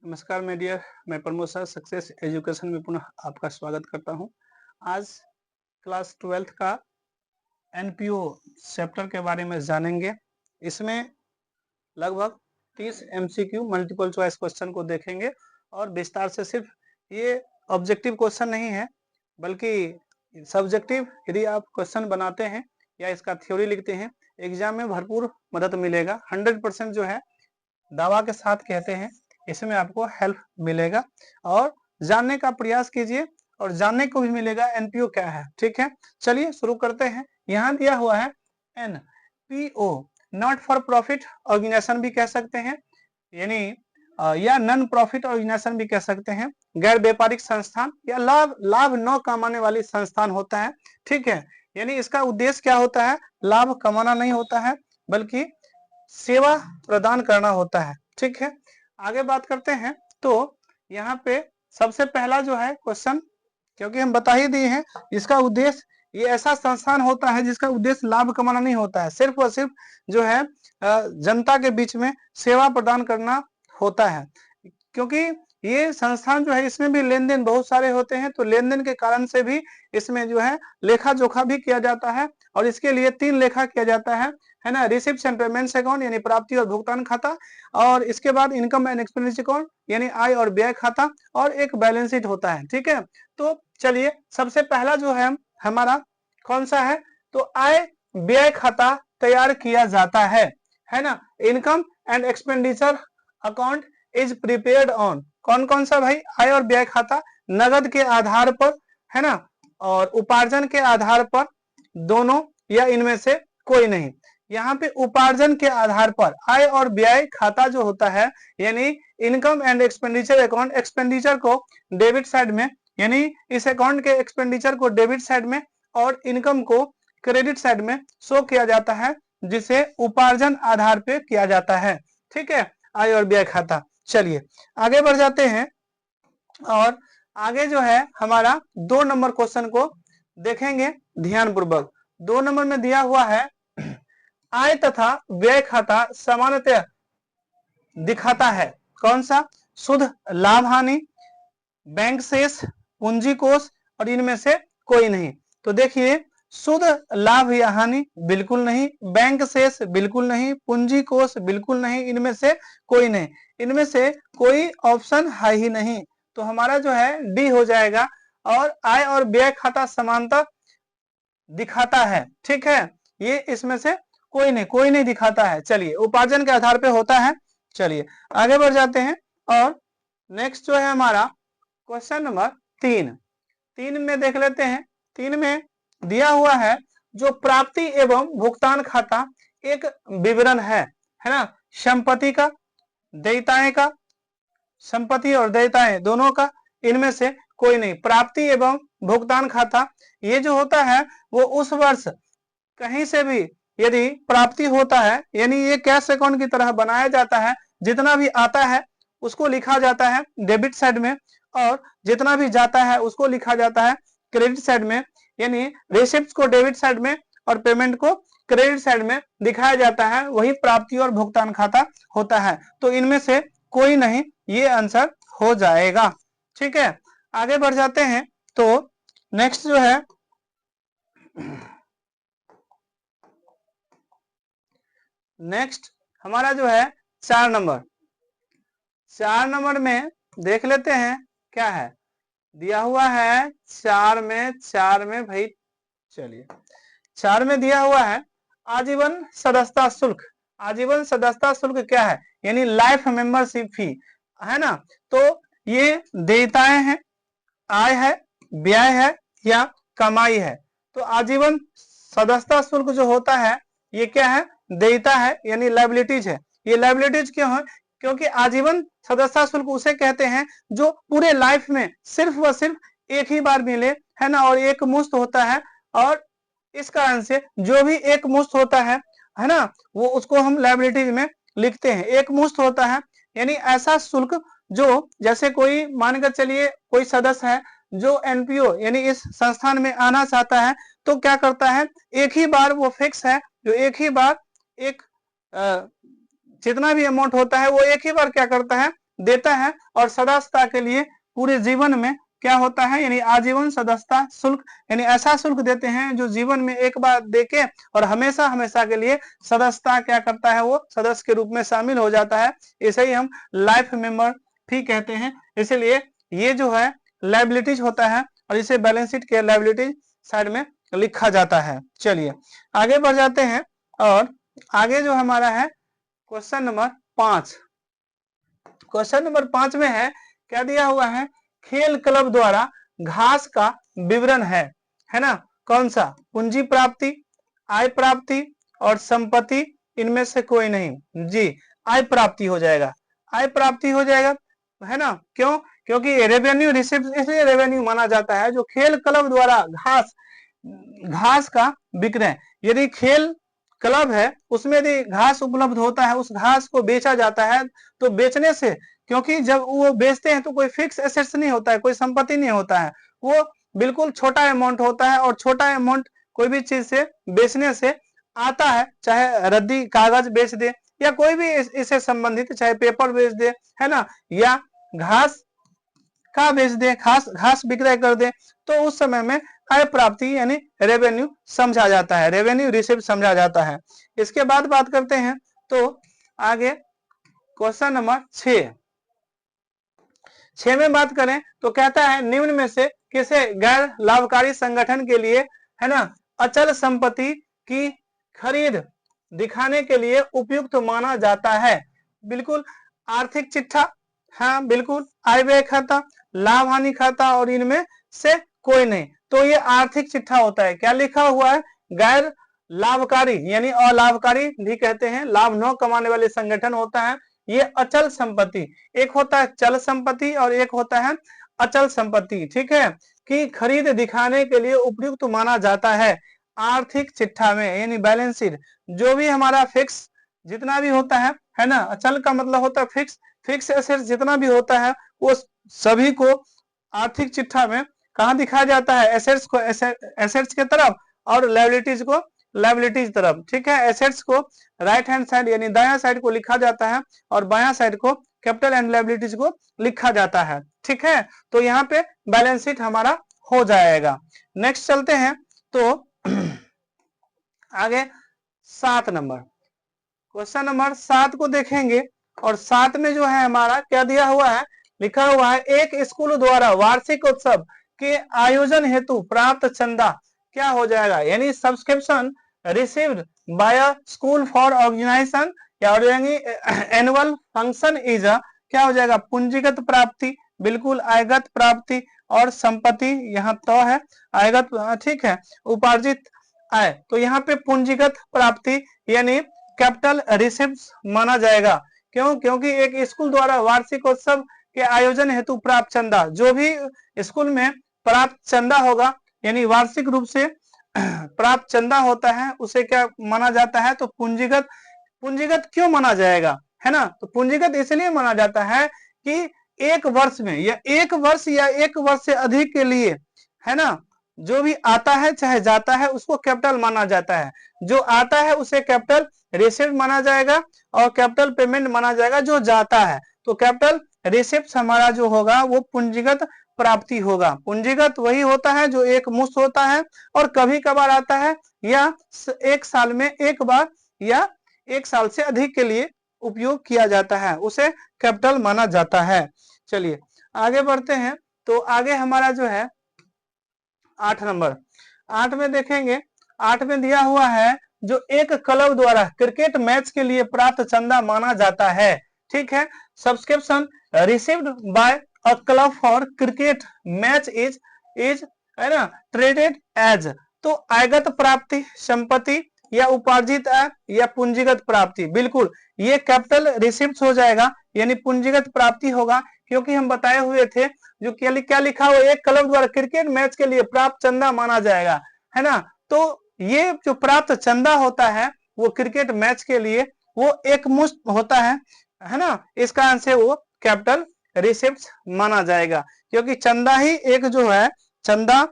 नमस्कार मैं डियर, मैं प्रमोद सर सक्सेस एजुकेशन में पुनः आपका स्वागत करता हूं। आज क्लास 12th का एनपीओ चैप्टर के बारे में जानेंगे। इसमें लगभग 30 एमसीक्यू मल्टीपल चॉइस क्वेश्चन को देखेंगे और विस्तार से सिर्फ ये ऑब्जेक्टिव क्वेश्चन नहीं है बल्कि सब्जेक्टिव यदि आप क्वेश्चन बनाते हैं या इसका थ्योरी लिखते हैं एग्जाम में भरपूर मदद मिलेगा। 100% जो है दावा के साथ कहते हैं इसमें आपको हेल्प मिलेगा और जानने का प्रयास कीजिए और जानने को भी मिलेगा एनपीओ क्या है। ठीक है, चलिए शुरू करते हैं। यहाँ दिया हुआ है NPO, not for profit organisation भी कह सकते हैं, यानी या नॉन प्रॉफिट ऑर्गेनाइजेशन भी कह सकते हैं। गैर व्यापारिक संस्थान या लाभ न कमाने वाली संस्थान होता है। ठीक है, यानी इसका उद्देश्य क्या होता है? लाभ कमाना नहीं होता है बल्कि सेवा प्रदान करना होता है। ठीक है, आगे बात करते हैं। तो यहाँ पे सबसे पहला जो है क्वेश्चन, क्योंकि हम बता ही दिए हैं इसका उद्देश्य, ये ऐसा संस्थान होता है जिसका उद्देश्य लाभ कमाना नहीं होता है, सिर्फ और सिर्फ जो है जनता के बीच में सेवा प्रदान करना होता है। क्योंकि ये संस्थान जो है इसमें भी लेन देन बहुत सारे होते हैं, तो लेन देन के कारण से भी इसमें जो है लेखा जोखा भी किया जाता है और इसके लिए 3 लेखा किया जाता है ना। रिसिप्ट्स एंड पेमेंट्स अकाउंट यानी प्राप्ति और भुगतान खाता, और इसके बाद इनकम एंड एक्सपेंडिचर अकाउंट यानी आय और व्यय खाता, और एक बैलेंस शीट होता है। ठीक है, तो चलिए सबसे पहला जो है हमारा कौन सा है? तो आय व्यय खाता तैयार किया जाता है ना। Income and expenditure account is prepared on, कौन कौन सा भाई? आय और व्यय खाता नगद के आधार पर, है ना, और उपार्जन के आधार पर, दोनों या इनमें से कोई नहीं। यहाँ पे उपार्जन के आधार पर आय और व्यय खाता जो होता है, यानी income and expenditure account, expenditure को डेबिट साइड में, यानी इस अकाउंट के एक्सपेंडिचर को डेबिट साइड में और इनकम को क्रेडिट साइड में शो किया जाता है, जिसे उपार्जन आधार पे किया जाता है। ठीक है, आय और व्यय खाता। चलिए आगे बढ़ जाते हैं और आगे जो है हमारा 2 नंबर क्वेश्चन को देखेंगे ध्यान पूर्वक। 2 नंबर में दिया हुआ है आय तथा व्यय खाता सामान्यतः दिखाता है कौन सा? शुद्ध लाभ हानि, बैंक शेष, पूंजी कोष, और इनमें से कोई नहीं। तो देखिए शुद्ध लाभ या हानि बिल्कुल नहीं, बैंक शेष बिल्कुल नहीं, पूंजी कोष बिल्कुल नहीं, इनमें से कोई नहीं। इनमें से कोई ऑप्शन है ही नहीं, तो हमारा जो है डी हो जाएगा। और आय और व्यय खाता समानता दिखाता है। ठीक है, ये इसमें से कोई नहीं दिखाता है। चलिए उपार्जन के आधार पे होता है। चलिए आगे बढ़ जाते हैं और नेक्स्ट जो है हमारा क्वेश्चन नंबर 3 में देख लेते हैं। 3 में दिया हुआ है जो प्राप्ति एवं भुगतान खाता एक विवरण है ना, संपत्ति का, देयताएं का, संपत्ति और देयताएं दोनों का, इनमें से कोई नहीं। प्राप्ति एवं भुगतान खाता ये जो होता है वो उस वर्ष कहीं से भी यदि प्राप्ति होता है, यानी ये कैश अकाउंट की तरह बनाया जाता है, जितना भी आता है उसको लिखा जाता है डेबिट साइड में और जितना भी जाता है उसको लिखा जाता है क्रेडिट साइड में, यानी रिसिप्ट को डेबिट साइड में और पेमेंट को क्रेडिट साइड में दिखाया जाता है, वही प्राप्ति और भुगतान खाता होता है। तो इनमें से कोई नहीं, ये आंसर हो जाएगा। ठीक है, आगे बढ़ जाते हैं। तो नेक्स्ट जो है नेक्स्ट हमारा जो है 4 नंबर में देख लेते हैं क्या है दिया हुआ है। 4 में भाई, चलिए 4 में दिया हुआ है आजीवन सदस्यता शुल्क। आजीवन सदस्यता शुल्क क्या है? यानी लाइफ मेंबरशिप फी, है ना। तो ये देयताएं हैं, आय है, व्यय है या कमाई है। तो आजीवन सदस्यता शुल्क जो होता है ये क्या है? देयता है, यानी लायबिलिटीज है। ये लायबिलिटीज क्यों है? क्योंकि आजीवन सदस्यता शुल्क उसे कहते हैं जो पूरे लाइफ में सिर्फ व सिर्फ एक ही बार मिले, है ना, और एक मुश्त होता है, और इस कारण से जो भी एक मुश्त होता है ना, वो उसको हम लायबिलिटीज में लिखते हैं। एक मुश्त होता है यानी ऐसा शुल्क जो, जैसे कोई मानकर चलिए कोई सदस्य है जो एनपीओ यानी इस संस्थान में आना चाहता है, तो क्या करता है, एक ही बार वो फिक्स है, जो एक ही बार एक जितना भी अमाउंट होता है वो एक ही बार क्या करता है, देता है और सदस्यता के लिए पूरे जीवन में क्या होता है, यानी आजीवन सदस्यता शुल्क, यानी ऐसा शुल्क देते हैं जो जीवन में एक बार देके और हमेशा हमेशा के लिए सदस्यता क्या करता है, वो सदस्य के रूप में शामिल हो जाता है। इसे ही हम लाइफ मेंबर फी कहते हैं। इसलिए ये जो है लायबिलिटीज होता है और इसे बैलेंस शीट के लायबिलिटीज साइड में लिखा जाता है। चलिए आगे बढ़ जाते हैं और आगे जो हमारा है क्वेश्चन नंबर 5। क्वेश्चन नंबर 5 में है क्या दिया हुआ है, खेल क्लब द्वारा घास का विवरण है ना, कौन सा, पूंजी प्राप्ति, आय प्राप्ति और संपत्ति, इनमें से कोई नहीं जी, आय प्राप्ति हो जाएगा, आय प्राप्ति हो जाएगा, है ना। क्यों, क्योंकि रेवेन्यू रिसीव इसलिए रेवेन्यू माना जाता है जो खेल क्लब द्वारा घास का विक्रय, यदि खेल क्लब है उसमें यदि घास उपलब्ध होता है, उस घास को बेचा जाता है, तो बेचने से, क्योंकि जब वो बेचते हैं तो कोई फिक्स एसेट्स नहीं होता है, कोई संपत्ति नहीं होता है, वो बिल्कुल छोटा अमाउंट होता है और छोटा अमाउंट कोई भी चीज से बेचने से आता है, चाहे रद्दी कागज बेच दे या कोई भी इससे संबंधित चाहे पेपर बेच दे, है ना, या घास का बेच दे, घास विक्रय कर दे, तो उस समय में आय प्राप्ति यानी रेवेन्यू समझा जाता है, रेवेन्यू रिसीव समझा जाता है। इसके बाद बात करते हैं तो आगे क्वेश्चन नंबर 6 में बात करें तो कहता है निम्न में से किसे गैर लाभकारी संगठन के लिए, है ना, अचल संपत्ति की खरीद दिखाने के लिए उपयुक्त माना जाता है। बिल्कुल आर्थिक चिट्ठा, हाँ बिल्कुल, आय व्यय खाता, लाभ हानि खाता और इनमें से कोई नहीं, तो ये आर्थिक चिट्ठा होता है। क्या लिखा हुआ है, गैर लाभकारी यानी अलाभकारी भी कहते हैं, लाभ न कमाने वाले संगठन होता है ये अचल संपत्ति, एक होता है चल संपत्ति और एक होता है अचल संपत्ति, ठीक है, कि खरीद दिखाने के लिए उपयुक्त माना जाता है आर्थिक चिट्ठा में, यानी बैलेंस शीट। जो भी हमारा फिक्स जितना भी होता है ना, अचल का मतलब होता है फिक्स एसेट्स जितना भी होता है वो सभी को आर्थिक चिट्ठा में कहाँ दिखाया जाता है, एसेट्स को एसेट्स के तरफ और लायबिलिटीज को लायबिलिटीज तरफ, ठीक है। एसेट्स को राइट हैंड साइड यानी दायां साइड को लिखा जाता है और बायां साइड को कैपिटल एंड लायबिलिटीज को लिखा जाता है, ठीक है। तो यहाँ पे बैलेंस शीट हमारा हो जाएगा। नेक्स्ट चलते हैं तो आगे 7 नंबर, क्वेश्चन नंबर 7 को देखेंगे और 7 में जो है हमारा क्या दिया हुआ है, लिखा हुआ है एक स्कूल द्वारा वार्षिक उत्सव के आयोजन हेतु प्राप्त चंदा क्या हो जाएगा, यानी subscription received by a school for organisation या एनुअल फंक्शन इज क्या हो जाएगा, पूंजीगत प्राप्ति, बिल्कुल आयगत प्राप्ति और संपत्ति यहाँ तो है आयगत, ठीक है, उपार्जित आय, तो यहाँ पे पूंजीगत प्राप्ति यानी कैपिटल रिसीव्स माना जाएगा। क्यों, क्योंकि एक स्कूल द्वारा वार्षिक उत्सव के आयोजन हेतु प्राप्त चंदा, जो भी स्कूल में प्राप्त चंदा होगा यानी वार्षिक रूप से प्राप्त चंदा होता है उसे क्या माना जाता है, तो पूंजीगत। पूंजीगत क्यों माना जाएगा, है ना, तो पूंजीगत इसलिए माना जाता है कि एक वर्ष में या एक वर्ष से अधिक के लिए, है ना, जो भी आता है चाहे जाता है उसको कैपिटल माना जाता है, जो आता है उसे कैपिटल रिसीव माना जाएगा और कैपिटल पेमेंट माना जाएगा जो जाता है, तो कैपिटल रिसिप्ट हमारा जो होगा वो पूंजीगत प्राप्ति होगा। पूंजीगत वही होता है जो एक मुश्त होता है और कभी कभार आता है या एक साल में एक बार या एक साल से अधिक के लिए उपयोग किया जाता है, उसे कैपिटल माना जाता है। चलिए आगे बढ़ते हैं तो आगे हमारा जो है 8 नंबर, 8 में देखेंगे, 8 में दिया हुआ है जो एक क्लब द्वारा क्रिकेट मैच के लिए प्राप्त चंदा माना जाता है, ठीक है। Subscription received by a club for cricket match is है ना ट्रेडेड एज, तो आयगत प्राप्ति, संपत्ति या उपार्जित आय या पूंजीगत प्राप्ति, बिल्कुल ये कैपिटल रिसीव्ड हो जाएगा यानी पूंजीगत प्राप्ति होगा, क्योंकि हम बताए हुए थे जो क्या लिखा हुआ, एक क्लब द्वारा क्रिकेट मैच के लिए प्राप्त चंदा माना जाएगा, है ना। तो ये जो प्राप्त चंदा होता है वो क्रिकेट मैच के लिए वो एक मुश्त होता है ना, इसका आंसर वो कैपिटल रिसिप्ट माना जाएगा, क्योंकि चंदा ही एक जो है चंदा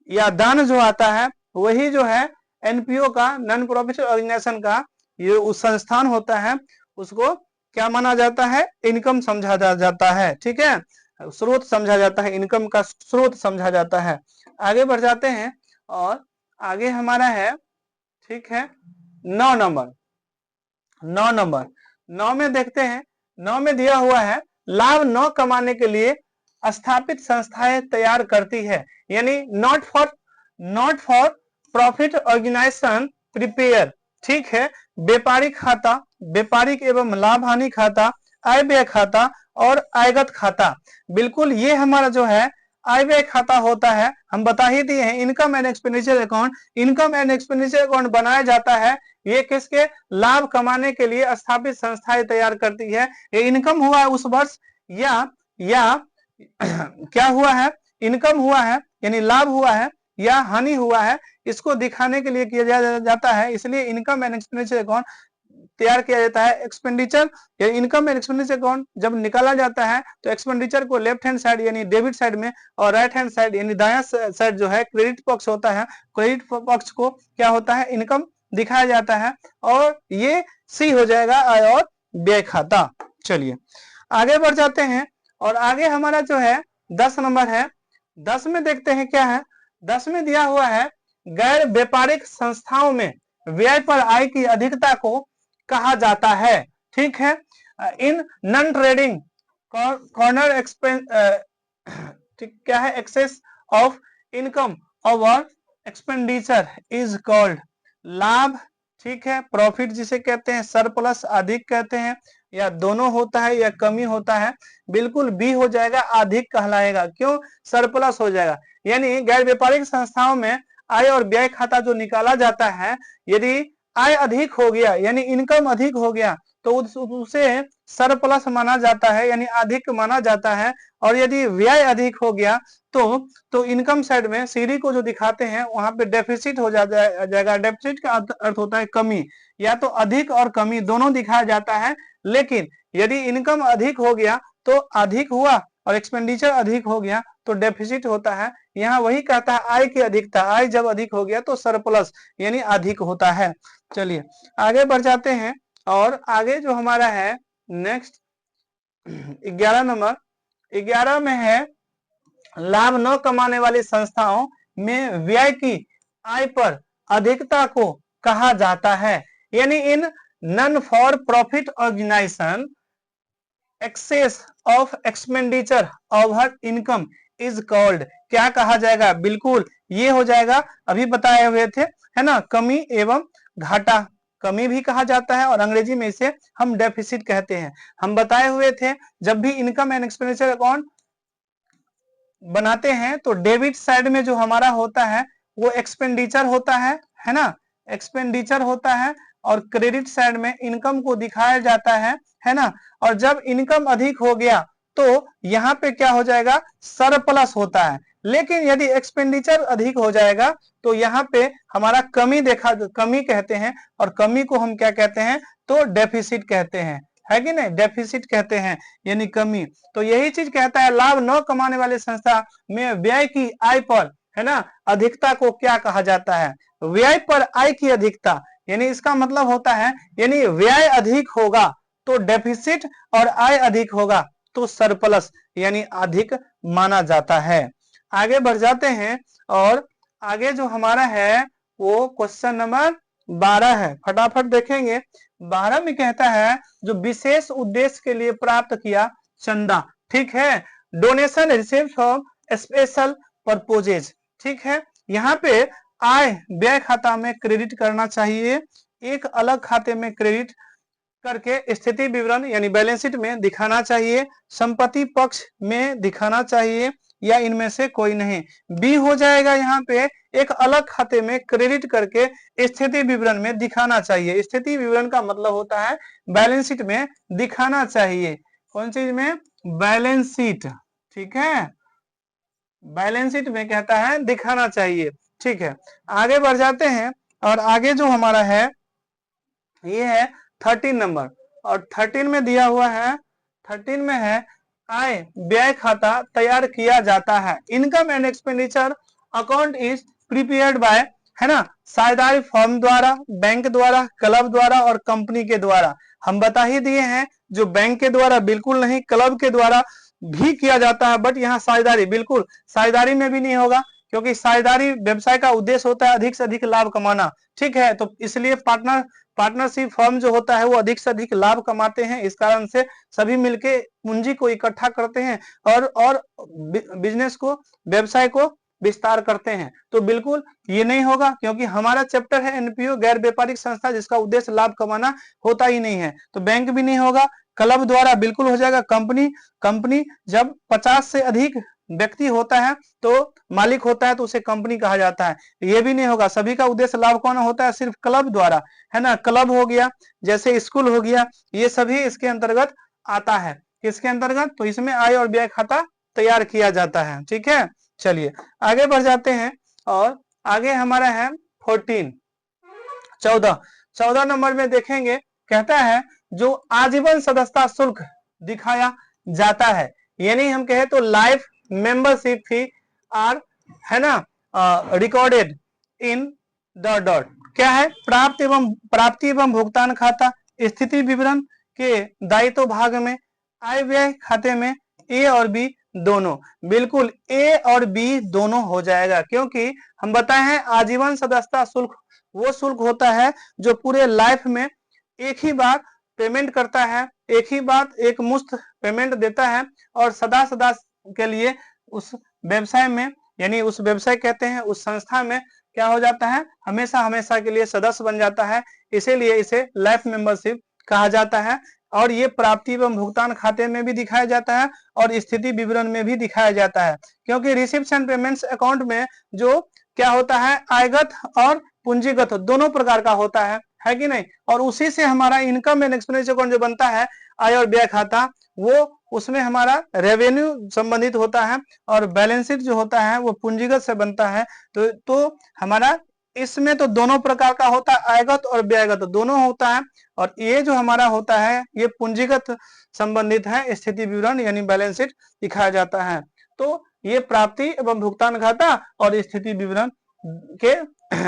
या दान जो आता है वही जो है एनपीओ का, नॉन प्रॉफिट ऑर्गेनाइजेशन का ये उस संस्थान होता है उसको क्या माना जाता है, इनकम समझा जाता है, ठीक है, स्रोत समझा जाता है, इनकम का स्रोत समझा जाता है। आगे बढ़ जाते हैं और आगे हमारा है, ठीक है, 9 नंबर। 9 में देखते हैं, 9 में दिया हुआ है लाभ न कमाने के लिए स्थापित संस्थाएं तैयार करती है, यानी not for profit organisation prepare, ठीक है, व्यापारिक खाता, व्यापारिक एवं लाभ हानि खाता, आय व्यय खाता और आयगत खाता। बिल्कुल ये हमारा जो है आय व्यय खाता होता है, हम बता ही दिए हैं, income and expenditure account, income and expenditure account बनाया जाता है, ये किसके, लाभ कमाने के लिए स्थापित संस्थाएं तैयार करती है। ये इनकम हुआ है उस वर्ष या क्या हुआ है, इनकम हुआ है यानी लाभ हुआ है या हानि हुआ है, इसको दिखाने के लिए किया जाता है, इसलिए इनकम एंड एक्सपेंडिचर अकाउंट तैयार किया जाता है। एक्सपेंडिचर या इनकम एंड एक्सपेंडिचर अकाउंट जब निकाला जाता है तो एक्सपेंडिचर को लेफ्ट हैंड साइड यानी डेबिट साइड में और राइट हैंड साइड यानी दायां साइड जो है क्रेडिट पक्ष होता है, क्रेडिट पक्ष को क्या होता है, इनकम दिखाया जाता है, और ये सी हो जाएगा आय और व्यय खाता। चलिए आगे बढ़ जाते हैं और आगे हमारा जो है 10 नंबर है। 10 में देखते हैं क्या है, 10 में दिया हुआ है गैर व्यापारिक संस्थाओं में व्यय पर आय की अधिकता को कहा जाता है, ठीक है। In non trading corner expense क्या है, excess of income over expenditure is called लाभ, ठीक है, प्रॉफिट जिसे कहते हैं, सरप्लस अधिक कहते हैं, या दोनों होता है या कमी होता है। बिल्कुल बी हो जाएगा, अधिक कहलाएगा, क्यों, सरप्लस हो जाएगा। यानी गैर व्यापारिक संस्थाओं में आय और व्यय खाता जो निकाला जाता है, यदि आय अधिक हो गया यानी इनकम अधिक हो गया तो उसे सरप्लस माना जाता है यानी अधिक माना जाता है, और यदि व्यय अधिक हो गया तो इनकम साइड में सीढ़ी को जो दिखाते हैं वहां पे डेफिसिट हो जाएगा। डेफिसिट का अर्थ होता है कमी, या तो अधिक और कमी दोनों दिखाया जाता है, लेकिन यदि इनकम अधिक हो गया तो अधिक हुआ और एक्सपेंडिचर अधिक हो गया तो डेफिसिट होता है। यहाँ वही कहता है आय की अधिकता, आय जब अधिक हो गया तो सरप्लस यानी अधिक होता है। चलिए आगे बढ़ जाते हैं और आगे जो हमारा है नेक्स्ट 11 नंबर, 11 में है लाभ न कमाने वाली संस्थाओं में व्यय की आय पर अधिकता को कहा जाता है, यानी in non for profit organisation excess of expenditure over income is called, क्या कहा जाएगा, बिल्कुल ये हो जाएगा, अभी बताए हुए थे, है ना, कमी एवं घाटा, कमी भी कहा जाता है और अंग्रेजी में इसे हम डेफिसिट कहते हैं। हम बताए हुए थे जब भी इनकम एंड एक्सपेंडिचर अकाउंट बनाते हैं तो डेबिट साइड में जो हमारा होता है वो एक्सपेंडिचर होता है ना, एक्सपेंडिचर होता है, और क्रेडिट साइड में इनकम को दिखाया जाता है ना, और जब इनकम अधिक हो गया तो यहाँ पे क्या हो जाएगा, सरप्लस होता है, लेकिन यदि एक्सपेंडिचर अधिक हो जाएगा तो यहाँ पे हमारा कमी कहते हैं, और कमी को हम क्या कहते हैं, तो डेफिसिट कहते हैं, है कि नहीं, डेफिसिट कहते हैं यानी कमी। तो यही चीज कहता है लाभ न कमाने वाले संस्था में व्यय की आय पर, है ना, अधिकता को क्या कहा जाता है, व्यय पर आय की अधिकता, यानी इसका मतलब होता है यानी व्यय अधिक होगा तो डेफिसिट और आय अधिक होगा तो सरप्लस यानी अधिक माना जाता है। आगे बढ़ जाते हैं और आगे जो हमारा है वो क्वेश्चन नंबर 12 है, फटाफट देखेंगे। 12 में कहता है जो विशेष उद्देश्य के लिए प्राप्त किया चंदा, ठीक है, donation received from special purposes, ठीक है, यहाँ पे आय व्यय खाता में क्रेडिट करना चाहिए, एक अलग खाते में क्रेडिट करके स्थिति विवरण यानी बैलेंस शीट में दिखाना चाहिए, संपत्ति पक्ष में दिखाना चाहिए, या इनमें से कोई नहीं। बी हो जाएगा, यहाँ पे एक अलग खाते में क्रेडिट करके स्थिति विवरण में दिखाना चाहिए। स्थिति विवरण का मतलब होता है बैलेंस शीट में दिखाना चाहिए, कौन चीज में, बैलेंस शीट, ठीक है, बैलेंस शीट में कहता है दिखाना चाहिए, ठीक है। आगे बढ़ जाते हैं और आगे जो हमारा है ये है 13 नंबर, और 13 में दिया हुआ है, 13 में है आय व्यय खाता तैयार किया जाता है, income and expenditure account is prepared by है ना, साझेदारी फर्म द्वारा, बैंक द्वारा, क्लब द्वारा और कंपनी के द्वारा। हम बता ही दिए हैं, जो बैंक के द्वारा बिल्कुल नहीं, क्लब के द्वारा भी किया जाता है, बट यहाँ साझेदारी, बिल्कुल साझेदारी में भी नहीं होगा, क्योंकि साझेदारी व्यवसाय का उद्देश्य होता है अधिक से अधिक लाभ कमाना। ठीक है, तो इसलिए पार्टनरशिप फर्म जो होता है वो अधिक से अधिक लाभ कमाते हैं, इस कारण से सभी मिलके पूंजी को इकट्ठा करते हैं और बिजनेस को, व्यवसाय को विस्तार करते हैं। तो बिल्कुल ये नहीं होगा, क्योंकि हमारा चैप्टर है एनपीओ, गैर व्यापारिक संस्था, जिसका उद्देश्य लाभ कमाना होता ही नहीं है। तो बैंक भी नहीं होगा, क्लब द्वारा बिल्कुल हो जाएगा, कंपनी जब 50 से अधिक व्यक्ति होता है तो मालिक होता है तो उसे कंपनी कहा जाता है, ये भी नहीं होगा। सभी का उद्देश्य लाभ कमाना होता है सिर्फ क्लब द्वारा, है ना, क्लब हो गया, जैसे स्कूल हो गया, ये सभी इसके अंतर्गत आता है। किसके अंतर्गत? तो इसमें आय और व्यय खाता तैयार किया जाता है। ठीक है, चलिए आगे बढ़ जाते हैं, और आगे हमारा है 14 नंबर में देखेंगे, कहता है जो आजीवन सदस्यता शुल्क दिखाया जाता है, यानी हम कहे तो लाइफ मेंबरशिप फी आर, है ना, रिकॉर्डेड इन डॉट, क्या है, प्राप्ति एवं भुगतान खाता, स्थिति विवरण के दायित्व भाग में, आय व्यय खाते में ए और बी दोनों, बिल्कुल ए और बी दोनों हो जाएगा, क्योंकि हम बताए हैं आजीवन सदस्यता शुल्क वो शुल्क होता है जो पूरे लाइफ में एक ही बार पेमेंट करता है, एक ही बार एक मुश्त पेमेंट देता है, और सदा सदा के लिए उस व्यवसाय में, यानी उस व्यवसाय कहते हैं उस संस्था में क्या हो जाता है, हमेशा हमेशा के लिए सदस्य बन जाता है, इसीलिए इसे लाइफ मेंबरशिप कहा जाता है। और ये प्राप्ति एवं भुगतान खाते में भी दिखाया जाता है और स्थिति विवरण में भी दिखाया जाता है, क्योंकि रिसिप्ट्स एंड पेमेंट्स अकाउंट में जो क्या होता है, आयगत और पूंजीगत दोनों प्रकार का होता है कि नहीं, और उसी से हमारा इनकम एंड एक्सपेंडिचर अकाउंट जो बनता है, आय और व्यय खाता, वो उसमें हमारा रेवेन्यू संबंधित होता है, और बैलेंस शीट जो होता है वो पूंजीगत से बनता है। तो हमारा इसमें तो दोनों प्रकार का होता है, आयगत और व्ययगत दोनों होता है, और ये जो हमारा होता है ये पूंजीगत संबंधित है, स्थिति विवरण यानी बैलेंस शीट दिखाया जाता है। तो ये प्राप्ति एवं भुगतान खाता और स्थिति विवरण के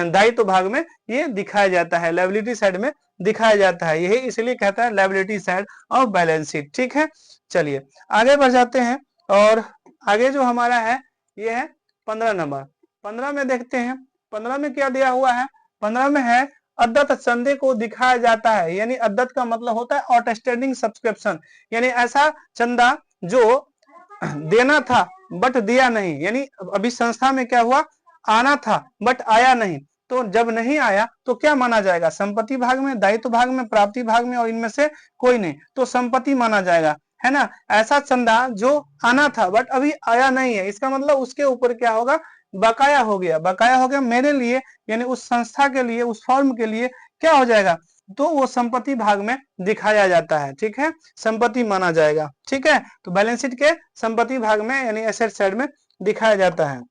दायित्व भाग में ये दिखाया जाता है, लायबिलिटी साइड में दिखाया जाता है, यही इसलिए कहता है liability side of balance sheet. ठीक है, चलिए आगे बढ़ जाते हैं, और आगे जो हमारा है ये है 15 नंबर। 15 में देखते हैं, 15 में क्या दिया हुआ है, 15 में है अद्यत चंदे को दिखाया जाता है, यानी अद्यत का मतलब होता है आउटस्टैंडिंग सब्सक्रिप्शन, यानी ऐसा चंदा जो देना था बट दिया नहीं, यानी अभी संस्था में क्या हुआ, आना था बट आया नहीं, तो जब नहीं आया तो क्या माना जाएगा, संपत्ति भाग में, दायित्व भाग में, प्राप्ति भाग में, और इनमें से कोई नहीं, तो संपत्ति माना जाएगा, है ना। ऐसा चंदा जो आना था बट अभी आया नहीं है, इसका मतलब उसके ऊपर क्या होगा, बकाया हो गया मेरे लिए, यानी उस संस्था के लिए, उस फर्म के लिए क्या हो जाएगा, तो वो संपत्ति भाग में दिखाया जाता है। ठीक है, संपत्ति माना जाएगा। ठीक है, तो बैलेंस शीट के संपत्ति भाग में यानी एसेट साइड में दिखाया जाता है।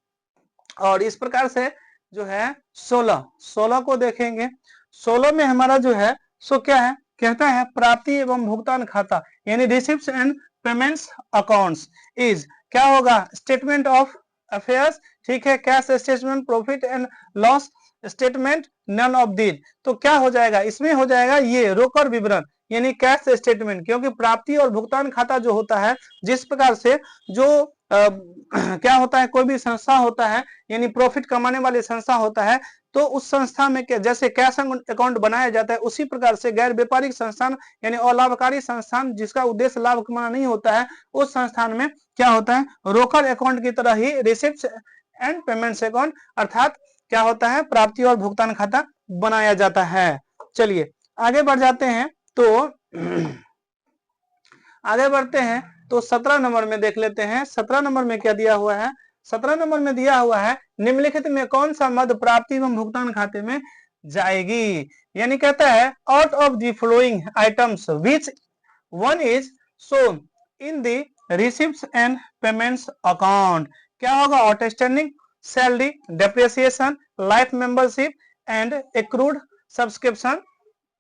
और इस प्रकार से जो है 16 को देखेंगे, 16 में हमारा जो है सो क्या है, कहता है प्राप्ति एवं भुगतान खाता, यानी receipts and payments accounts is, क्या होगा, स्टेटमेंट ऑफ अफेयर्स, ठीक है, cash statement, profit and loss statement, none of these, तो क्या हो जाएगा, इसमें हो जाएगा ये रोकड़ विवरण यानी कैश स्टेटमेंट, क्योंकि प्राप्ति और भुगतान खाता जो होता है, जिस प्रकार से जो क्या होता है, कोई भी संस्था होता है यानी प्रॉफिट कमाने वाली संस्था होता है, तो उस संस्था में जैसे कैश अकाउंट बनाया जाता है, उसी प्रकार से गैर व्यापारिक संस्थान यानी अलाभकारी संस्थान जिसका उद्देश्य लाभ कमाना नहीं होता है, उस संस्थान में क्या होता है, रोकड़ अकाउंट की तरह ही रिसिप्ट्स एंड पेमेंट्स अकाउंट, अर्थात क्या होता है, प्राप्ति और भुगतान खाता बनाया जाता है। चलिए आगे बढ़ जाते हैं, तो आगे बढ़ते हैं, तो 17 नंबर में देख लेते हैं, 17 नंबर में क्या दिया हुआ है, 17 नंबर में दिया हुआ है निम्नलिखित में कौन सा मद प्राप्ति एवं भुगतान खाते में जाएगी, यानी कहता है out of the following items which one is shown in the receipts and payments account, क्या होगा, outstanding salary, depreciation, life membership and accrued subscription,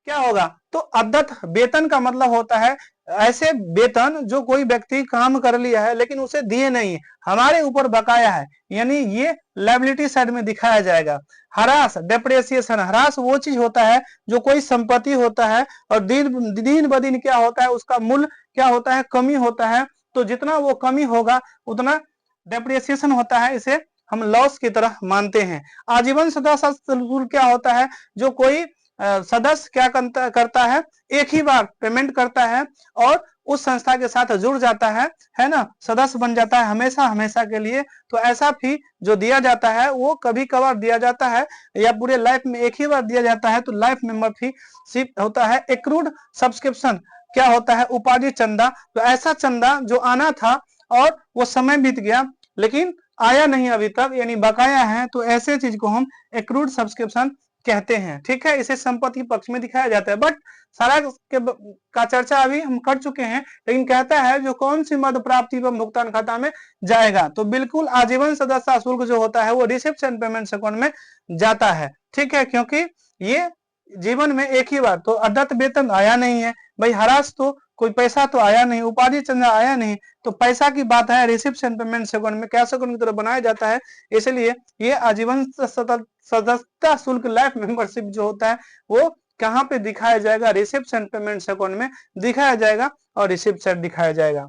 क्या होगा, तो अद्यत वेतन का मतलब होता है ऐसे वेतन जो कोई व्यक्ति काम कर लिया है लेकिन उसे दिए नहीं है, हमारे ऊपर बकाया है, यानी ये लायबिलिटी साइड में दिखाया जाएगा। हरास, डेप्रिसिएशन, हरास वो चीज होता है जो कोई संपत्ति होता है और दिन ब दिन क्या होता है, उसका मूल्य क्या होता है, कमी होता है। तो जितना वो कमी होगा उतना डेप्रिसिएशन होता है, इसे हम लॉस की तरह मानते हैं। आजीवन सदस्य शुल्क क्या होता है, जो कोई सदस्य क्या करता है, एक ही बार पेमेंट करता है और उस संस्था के साथ जुड़ जाता है ना, सदस्य बन जाता है हमेशा हमेशा के लिए। तो ऐसा फी जो दिया जाता है वो कभी कभार दिया जाता है या पूरे लाइफ में एक ही बार दिया जाता है, तो लाइफ मेंबर फी सिर्फ होता है। एक्रूड सब्सक्रिप्शन क्या होता है, उपाधि चंदा, तो ऐसा चंदा जो आना था और वो समय बीत गया लेकिन आया नहीं अभी तक, यानी बकाया है, तो ऐसे चीज को हम एक्रूड सब्सक्रिप्शन कहते हैं। ठीक है, इसे संपत्ति पक्ष में दिखाया जाता है। बट सारा का चर्चा अभी हम कर चुके हैं, लेकिन कहता है जो कौन सी मद प्राप्ति एवं भुगतान खाता में जाएगा, तो बिल्कुल आजीवन सदस्यता शुल्क जो होता है वो रिसिप्ट एंड पेमेंट अकाउंट में जाता है। ठीक है, क्योंकि ये जीवन में एक ही बार, तो अदत्त वेतन आया नहीं है भाई, हरास तो कोई पैसा तो आया नहीं, उपाधि चंदा आया नहीं, तो पैसा की बात है, रिसिप्ट एंड पेमेंट अकाउंट में कैश अकाउंट की तरह बनाया जाता है। इसलिए ये आजीवन सदस्यता शुल्क लाइफ मेंबरशिप जो होता है वो कहाँ पे दिखाया जाएगा, रिसिप्ट एंड पेमेंट अकाउंट में दिखाया जाएगा और रिसिप्ट साइड दिखाया जाएगा।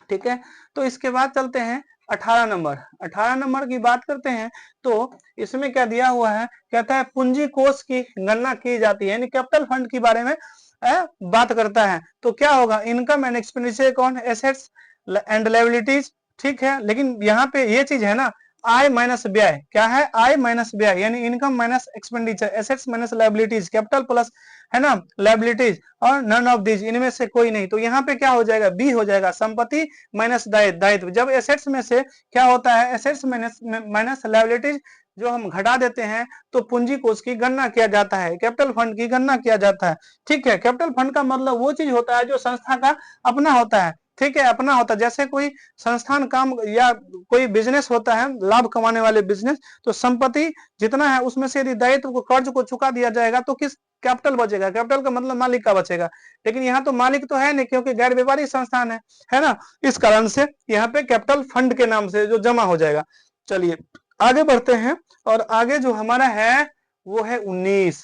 ठीक है, तो इसके बाद चलते हैं 18 नंबर। 18 नंबर की बात करते हैं तो इसमें क्या दिया हुआ है, कहता है पूंजी कोष की गणना की जाती है, यानी कैपिटल फंड के बारे में बात करता है। तो क्या होगा, income and expenditure account, assets and liabilities. ठीक है, लेकिन यहाँ पे ये चीज है ना, आय माइनस व्यय, क्या है, आय माइनस व्यय, यानी income minus expenditure, assets minus liabilities, capital plus है ना लायबिलिटीज, और नन ऑफ दीज, इनमें से कोई नहीं। तो यहाँ पे क्या हो जाएगा, बी हो जाएगा, संपत्ति माइनस दायित्व। जब एसेट्स में से क्या होता है, एसेट्स माइनस लायबिलिटीज जो हम घटा देते हैं, तो पूंजी कोष की गणना किया जाता है, कैपिटल फंड की गणना किया जाता है। ठीक है, कैपिटल फंड का मतलब वो चीज होता है जो संस्था का अपना होता है। ठीक है, अपना होता है, जैसे कोई संस्थान काम या कोई बिजनेस होता है, लाभ कमाने वाले बिजनेस, तो संपत्ति जितना है उसमें से यदि दायित्व को, कर्ज को चुका दिया जाएगा तो किस कैपिटल बचेगा, कैपिटल का मतलब मालिक का बचेगा। लेकिन यहाँ तो मालिक तो है नहीं, क्योंकि गैर व्यापारिक संस्थान है ना, इस कारण से यहाँ पे कैपिटल फंड के नाम से जो जमा हो जाएगा। चलिए आगे बढ़ते हैं, और आगे जो हमारा है वो है 19।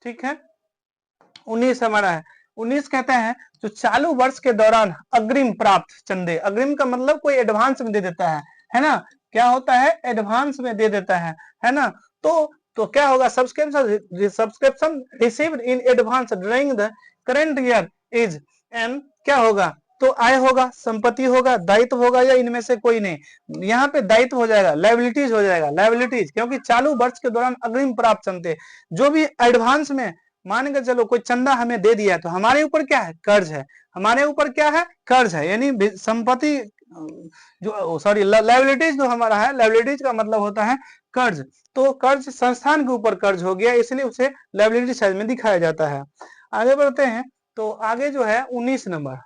ठीक है, 19 हमारा है। 19 कहते हैं जो चालू वर्ष के दौरान अग्रिम प्राप्त चंदे, अग्रिम का मतलब कोई एडवांस में दे देता है ना, क्या होता है, एडवांस में दे देता है ना। तो क्या होगा, subscription received in advance during the current year is an, क्या होगा, तो आय होगा, संपत्ति होगा, दायित्व होगा, या इनमें से कोई नहीं। यहाँ पे दायित्व हो जाएगा, लायबिलिटीज हो जाएगा, लायबिलिटीज, क्योंकि चालू वर्ष के दौरान अग्रिम प्राप्त चंदे, जो भी एडवांस में मान के चलो कोई चंदा हमें दे दिया, तो हमारे ऊपर क्या है, कर्ज है, हमारे ऊपर क्या है, कर्ज है, यानी संपत्ति जो सॉरी लायबिलिटीज जो हमारा है, लायबिलिटीज का मतलब होता है कर्ज। तो कर्ज संस्थान के ऊपर कर्ज हो गया, इसलिए उसे लायबिलिटी साइड में दिखाया जाता है। आगे बढ़ते हैं, तो आगे जो है 19 नंबर,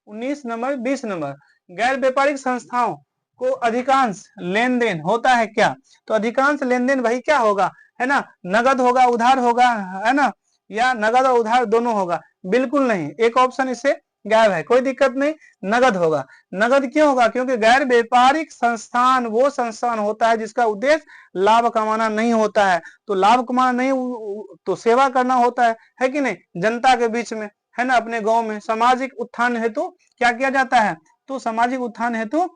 19 नंबर, 20 नंबर, गैर व्यापारिक संस्थाओं को अधिकांश लेन देन होता है क्या, तो अधिकांश लेन देन भाई क्या होगा, है ना, नगद होगा, उधार होगा, है ना, या नगद और उधार दोनों होगा, बिल्कुल नहीं, एक ऑप्शन इससे गायब है, कोई दिक्कत नहीं, नगद होगा। नगद क्यों होगा, क्योंकि गैर व्यापारिक संस्थान वो संस्थान होता है जिसका उद्देश्य लाभ कमाना नहीं होता है, तो लाभ कमाना नहीं तो सेवा करना होता है कि नहीं, जनता के बीच में, है ना, अपने गांव में सामाजिक उत्थान हेतु क्या किया जाता है, तो सामाजिक उत्थान हेतु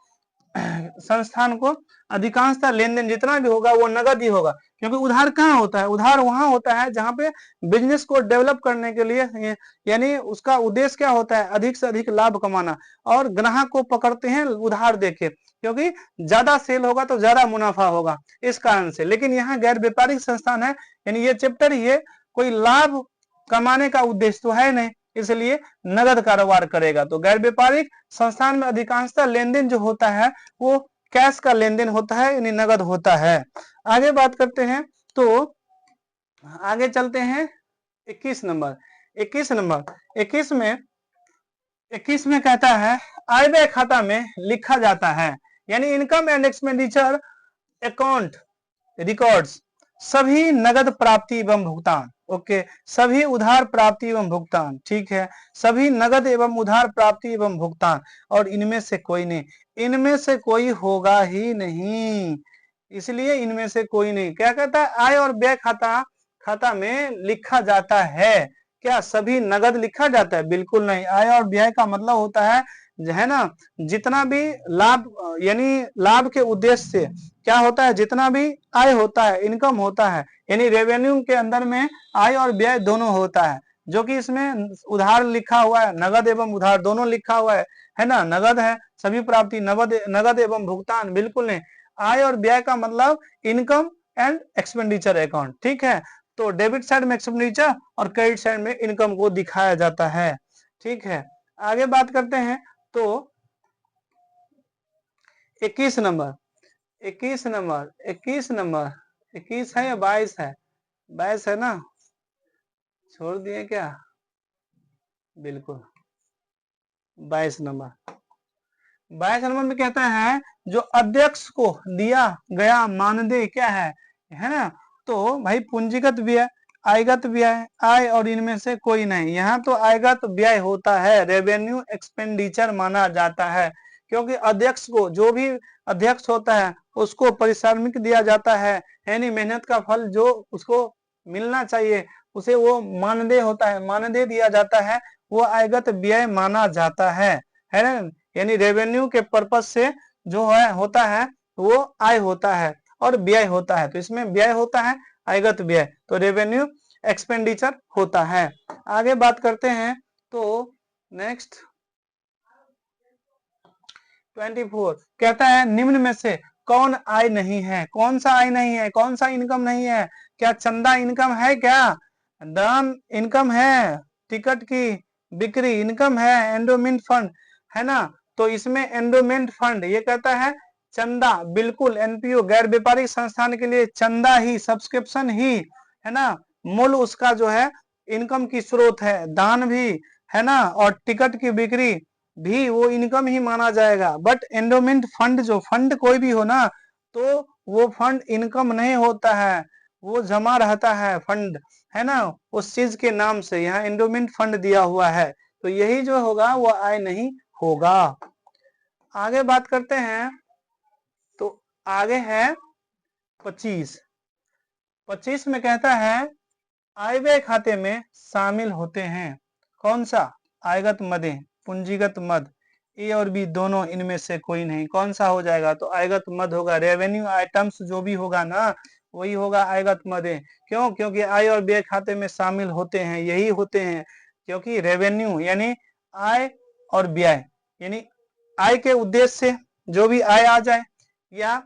संस्थान को अधिकांशतः लेन देन जितना भी होगा वो नगद ही होगा, क्योंकि उधार कहाँ होता है, उधार वहां होता है जहां पे बिजनेस को डेवलप करने के लिए, यानी उसका उद्देश्य क्या होता है, अधिक से अधिक लाभ कमाना, और ग्राहक को पकड़ते हैं उधार देके, क्योंकि ज्यादा सेल होगा तो ज्यादा मुनाफा होगा, इस कारण से। लेकिन यहाँ गैर व्यापारिक संस्थान है, यानी ये चैप्टर ये कोई लाभ कमाने का उद्देश्य तो है नहीं, इसलिए नगद कारोबार करेगा। तो गैर व्यापारिक संस्थान में अधिकांशतः लेन देन जो होता है वो कैश का लेन देन होता है, यानी नगद होता है। आगे बात करते हैं, तो आगे चलते हैं 21 नंबर। 21 नंबर, 21 में कहता है आय व्यय खाता में लिखा जाता है, यानी income and expenditure account records सभी नगद प्राप्ति एवं भुगतान, ओके, सभी उधार प्राप्ति एवं भुगतान, ठीक है, सभी नगद एवं उधार प्राप्ति एवं भुगतान, और इनमें से कोई नहीं, इनमें से कोई होगा ही नहीं, इसलिए इनमें से कोई नहीं। क्या कहता है, आय और व्यय खाता खाता में लिखा जाता है, क्या सभी नगद लिखा जाता है? बिल्कुल नहीं। आय और व्यय का मतलब होता है ना, जितना भी लाभ यानी लाभ के उद्देश्य से क्या होता है, जितना भी आय होता है, इनकम होता है, यानी रेवेन्यू के अंदर में आय और व्यय दोनों होता है, जो कि इसमें उधार लिखा हुआ है, नगद एवं उधार दोनों लिखा हुआ है ना, नगद है सभी प्राप्ति, नगद एवं भुगतान बिल्कुल नहीं। आय और व्यय का मतलब इनकम एंड एक्सपेंडिचर अकाउंट, ठीक है। तो डेबिट साइड में एक्सपेंडिचर और क्रेडिट साइड में इनकम को दिखाया जाता है, ठीक है। आगे बात करते हैं तो 21 नंबर 21 नंबर 21 नंबर 21 है या 22 है? 22 है ना, छोड़ दिए क्या? बिल्कुल 22 नंबर 22 नंबर में कहता है जो अध्यक्ष को दिया गया मानदेय क्या है ना, तो भाई पूंजीगत व्यय, आयगत व्यय, आय और इनमें से कोई नहीं। यहाँ तो आयगत व्यय होता है, रेवेन्यू एक्सपेंडिचर माना जाता है, क्योंकि अध्यक्ष को, जो भी अध्यक्ष होता है उसको पारिश्रमिक दिया जाता है, यानी मेहनत का फल जो उसको मिलना चाहिए उसे वो मानदेय होता है, मानदेय दिया जाता है, वो आयगत व्यय माना जाता है ना। यानी रेवेन्यू के पर्पज से जो है होता है वो आय होता है और व्यय होता है, तो इसमें व्यय होता है, आयगत व्यय, तो रेवेन्यू एक्सपेंडिचर होता है। आगे बात करते हैं तो नेक्स्ट 24 कहता है निम्न में से कौन आय नहीं है? कौन सा आय नहीं है, कौन सा इनकम नहीं है? क्या चंदा इनकम है? क्या दान इनकम है? टिकट की बिक्री इनकम है? एंडोमेंट फंड है ना, तो इसमें एंडोमेंट फंड ये कहता है चंदा, बिल्कुल एनपीओ गैर व्यापारिक संस्थान के लिए चंदा ही, सब्सक्रिप्शन ही है ना, मूल उसका जो है इनकम की स्रोत है, दान भी है ना, और टिकट की बिक्री भी वो इनकम ही माना जाएगा। बट एंडोमेंट फंड, जो फंड कोई भी हो ना, तो वो फंड इनकम नहीं होता है, वो जमा रहता है फंड, है ना, उस चीज के नाम से यहाँ एंडोमेंट फंड दिया हुआ है, तो यही जो होगा वो आय नहीं होगा। आगे बात करते हैं तो आगे है 25 में कहता है आय व्यय खाते में शामिल होते हैं कौन सा? आयगत मदें, पूंजीगत मद, ए और बी दोनों, इनमें से कोई नहीं। कौन सा हो जाएगा? तो आयगत मद होगा। रेवेन्यू आइटम्स जो भी होगा ना वही होगा आयगत मदें। क्यों? क्योंकि आय और व्यय खाते में शामिल होते हैं, यही होते हैं, क्योंकि रेवेन्यू यानी आय और व्यय, यानी आय के उद्देश्य से जो भी आय आ जाए या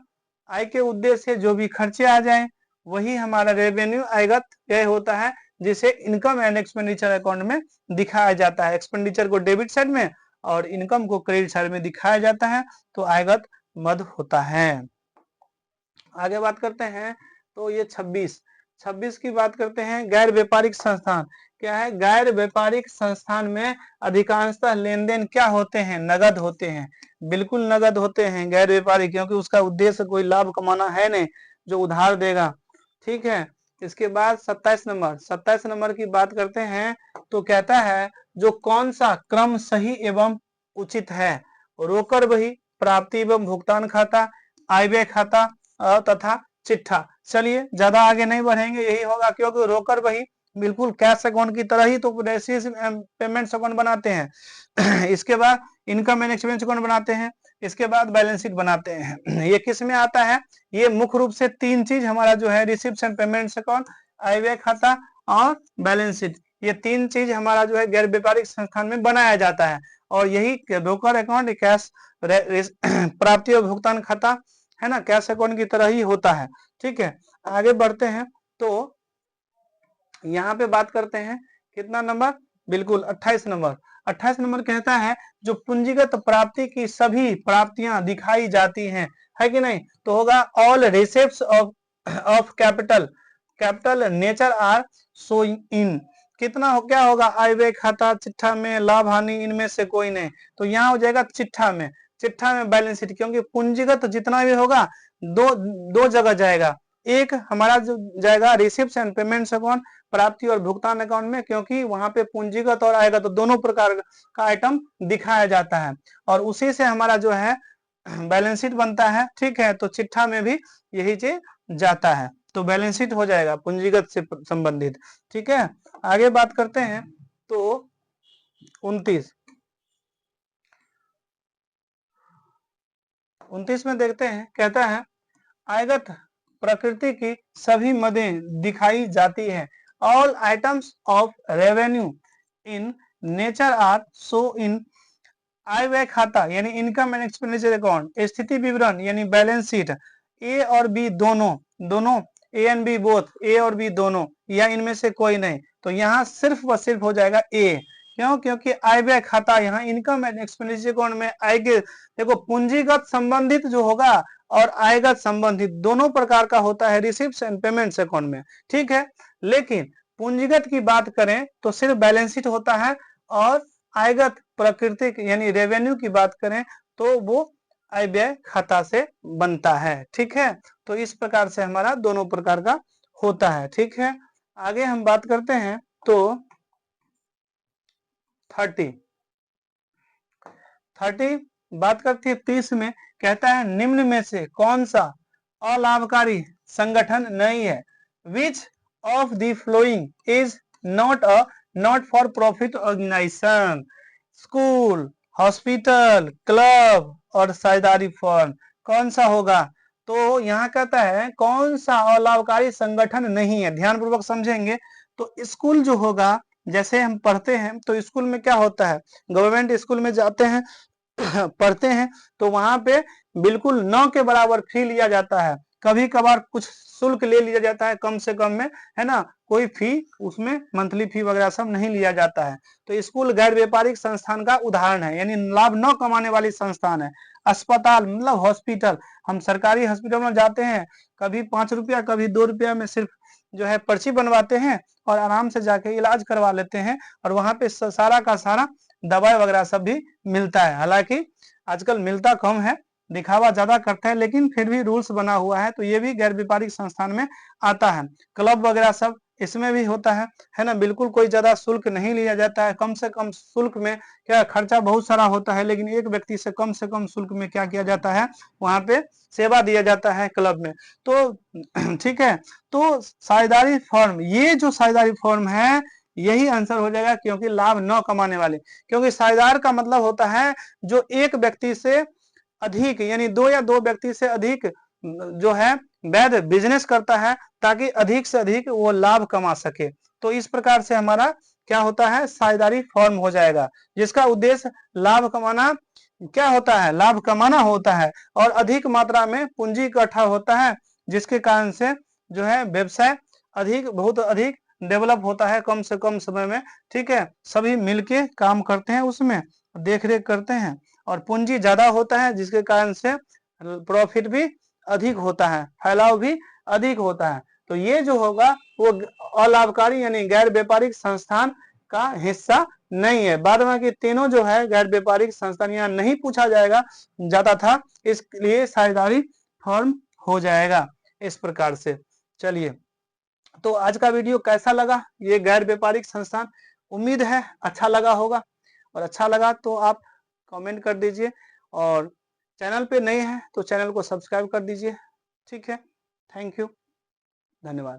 आय के उद्देश्य से जो भी खर्चे आ जाए वही हमारा रेवेन्यू आयगत व्यय होता है, जिसे इनकम एंड एक्सपेंडिचर अकाउंट में दिखाया जाता है। एक्सपेंडिचर को डेबिट साइड में और इनकम को क्रेडिट साइड में दिखाया जाता है, तो आयगत मद होता है। आगे बात करते हैं तो ये 26 की बात करते हैं। गैर व्यापारिक संस्थान क्या है? गैर व्यापारिक संस्थान में अधिकांशतः लेन देन क्या होते हैं? नगद होते हैं, बिल्कुल नगद होते हैं गैर व्यापारिक, क्योंकि उसका उद्देश्य कोई लाभ कमाना है नहीं जो उधार देगा, ठीक है। इसके बाद 27 नंबर की बात करते हैं तो कहता है जो कौन सा क्रम सही एवं उचित है? रोकड़ बही, प्राप्ति एवं भुगतान खाता, आय व्यय खाता तथा चिट्ठा। चलिए ज्यादा आगे नहीं बढ़ेंगे, यही होगा, क्योंकि रोकड़ बही बिल्कुल कैश अकाउंट की तरह ही तो पेमेंट अकाउंट बनाते हैं। इसके बाद इनकम एंड एक्सपेंस अकाउंट बनाते हैं, इसके बाद बैलेंस शीट बनाते हैं। ये किस में आता है? ये मुख्य रूप से तीन चीज हमारा जो है रिसिप्ट एंड पेमेंट्स अकाउंट, आय व्यय खाता और बैलेंस शीट, ये तीन चीज हमारा जो है गैर व्यापारिक संस्थान में बनाया जाता है। और यही रोकड़ अकाउंट, कैश प्राप्ति और भुगतान खाता है ना, कैश अकाउंट की तरह ही होता है, ठीक है। आगे बढ़ते हैं तो यहाँ पे बात करते हैं कितना नंबर? बिल्कुल 28 नंबर। 28 नंबर कहता है जो पूंजीगत प्राप्ति की सभी प्राप्तियां दिखाई जाती हैं, है कि नहीं? तो होगा all receipts of capital nature are showing in. कितना हो, क्या होगा? आय व्यय खाता, चिट्ठा में, लाभ हानि, इनमें से कोई नहीं, तो यहाँ हो जाएगा चिट्ठा में, चिट्ठा में बैलेंस शीट, क्योंकि पूंजीगत जितना भी होगा दो जगह जाएगा। एक हमारा जो जाएगा रिसिप्ट्स एंड पेमेंट्स अकाउंट, प्राप्ति और भुगतान अकाउंट में, क्योंकि वहां पे पूंजीगत और आयगत तो दोनों प्रकार का आइटम दिखाया जाता है और उसी से हमारा जो है बैलेंस शीट बनता है। ठीक है, तो चिट्ठा में भी यही चीज जाता है, तो बैलेंस शीट हो जाएगा पूंजीगत से संबंधित। ठीक है, आगे बात करते हैं। तो 29 में देखते हैं, कहता है आयगत प्रकृति की सभी मदें दिखाई जाती है। All items of revenue in nature are so in आय व्यय खाता यानी इनकम एंड एक्सपेंडिचर अकाउंट, स्थिति विवरण यानी बैलेंस शीट, ए और बी दोनों ए एंड बी बोथ, ए और बी दोनों या इनमें से कोई नहीं, तो यहाँ सिर्फ व सिर्फ हो जाएगा ए। क्यों? क्योंकि आय व्यय खाता यहाँ इनकम एंड एक्सपेंडिचर अकाउंट में आएंगे। देखो पूंजीगत संबंधित जो होगा और आयगत संबंधित दोनों प्रकार का होता है रिसिप्ट्स एंड पेमेंट्स अकाउंट में। ठीक है, लेकिन पूंजीगत की बात करें तो सिर्फ बैलेंस शीट होता है और आयगत प्राकृतिक यानी रेवेन्यू की बात करें तो वो आय व्यय खाता से बनता है। ठीक है, तो इस प्रकार से हमारा दोनों प्रकार का होता है। ठीक है, आगे हम बात करते हैं। तो 30 बात करती है 30 में, कहता है निम्न में से कौन सा अलाभकारी संगठन नहीं है। Which of the following is not for profit organisation, school, hospital, club और साझेदारी फर्म, कौन सा होगा? तो यहाँ कहता है कौन सा अलाभकारी संगठन नहीं है। ध्यानपूर्वक समझेंगे तो स्कूल जो होगा, जैसे हम पढ़ते हैं तो स्कूल में क्या होता है, गवर्नमेंट स्कूल में जाते हैं पढ़ते हैं तो वहां पे बिल्कुल 9 के बराबर फी लिया जाता है। कभी कभार कुछ शुल्क ले लिया जाता है कम से कम में, है ना, कोई फी उसमें मंथली फी वगैरह सब नहीं लिया जाता है। तो स्कूल गैर व्यापारिक संस्थान का उदाहरण है, यानी लाभ न कमाने वाली संस्थान है। अस्पताल मतलब हॉस्पिटल, हम सरकारी हॉस्पिटल में जाते हैं, कभी 5 रुपया कभी 2 रुपया में सिर्फ जो है पर्ची बनवाते हैं और आराम से जाके इलाज करवा लेते हैं और वहां पे सारा का सारा दवाई वगैरह सब भी मिलता है। हालांकि आजकल मिलता कम है, दिखावा ज्यादा करता है, लेकिन फिर भी रूल्स बना हुआ है, तो ये भी गैर व्यापारिक संस्थान में आता है। क्लब वगैरह सब इसमें भी होता है ना, बिल्कुल कोई ज्यादा शुल्क नहीं लिया जाता है। कम से कम शुल्क में क्या खर्चा बहुत सारा होता है, लेकिन एक व्यक्ति से कम शुल्क में क्या किया जाता है, वहां पे सेवा दिया जाता है क्लब में। तो ठीक है, तो साझेदारी फर्म, ये जो साझेदारी फर्म है यही आंसर हो जाएगा, क्योंकि लाभ न कमाने वाले। क्योंकि साझेदार का मतलब होता है जो एक व्यक्ति से अधिक यानी 2 या 2 व्यक्ति से अधिक जो है वैध बिजनेस करता है ताकि अधिक से अधिक वो लाभ कमा सके। तो इस प्रकार से हमारा क्या होता है, साझेदारी फर्म हो जाएगा, जिसका उद्देश्य लाभ कमाना क्या होता है, लाभ कमाना होता है और अधिक मात्रा में पूंजी इकट्ठा होता है, जिसके कारण से जो है व्यवसाय बहुत अधिक डेवलप होता है कम से कम समय में। ठीक है, सभी मिलके काम करते हैं, उसमें देख रेख करते हैं और पूंजी ज्यादा होता है, जिसके कारण से प्रॉफिट भी अधिक होता है, फैलाव भी अधिक होता है। तो ये जो होगा वो अलाभकारी यानी गैर व्यापारिक संस्थान का हिस्सा नहीं है। बाद में कि तीनों जो है गैर व्यापारिक संस्थान यहाँ नहीं पूछा जाता था, इसलिए साझेदारी फर्म हो जाएगा इस प्रकार से। चलिए, तो आज का वीडियो कैसा लगा, ये गैर व्यापारिक संस्थान, उम्मीद है अच्छा लगा होगा, और अच्छा लगा तो आप कमेंट कर दीजिए और चैनल पे नए हैं तो चैनल को सब्सक्राइब कर दीजिए। ठीक है, थैंक यू, धन्यवाद।